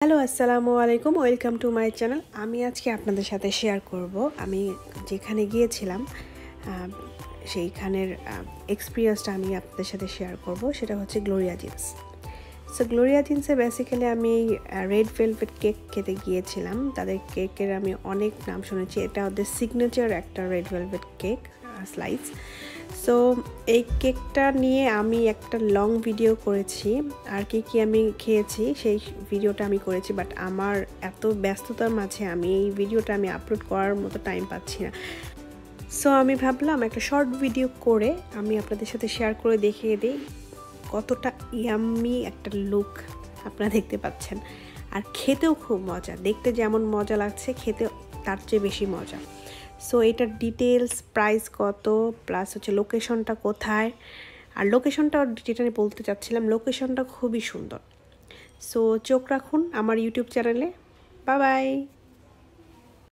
Hello আসসালামু আলাইকুম, welcome to my channel. আমি আজকে আপনাদের সাথে শেয়ার করব আমি যেখানে গিয়েছিলাম সেইখানের এক্সপিরিয়েন্সটা আমি আপনাদের সাথে শেয়ার করব। সেটা হচ্ছে গ্লোরিয়া জিন্স। সো গ্লোরিয়া জিন্সে বেসিক্যালি আমি রেড ভেলভেট কেক খেতে গিয়েছিলাম। তাদের কেকের আমি অনেক নাম শুনেছি, এটা ওদের সিগনেচার একটা red velvet cake slice. So এই কেকটা নিয়ে আমি একটা লং ভিডিও করেছি, আর কি আমি খেয়েছি সেই ভিডিওটা আমি করেছি, বাট আমার এত ব্যস্ততার মাঝে আমি এই ভিডিওটা আমি আপলোড করার মতো টাইম পাচ্ছি না। সো আমি ভাবলাম একটা শর্ট ভিডিও করে আমি আপনাদের সাথে শেয়ার করে দেখিয়ে দিই কতটা ইয়াম্মি একটা লুক আপনারা দেখতে পাচ্ছেন। আর খেতেও খুব মজা, দেখতে যেমন মজা লাগছে খেতে তার চেয়ে বেশি মজা। সো এটার ডিটেলস, প্রাইস কত, প্লাস হচ্ছে লোকেশনটা কোথায়, আর লোকেশনটা যেটা আমি বলতে চাচ্ছিলাম, লোকেশনটা খুবই সুন্দর। সো চোখ রাখুন আমার ইউটিউব চ্যানেলে। Bye bye.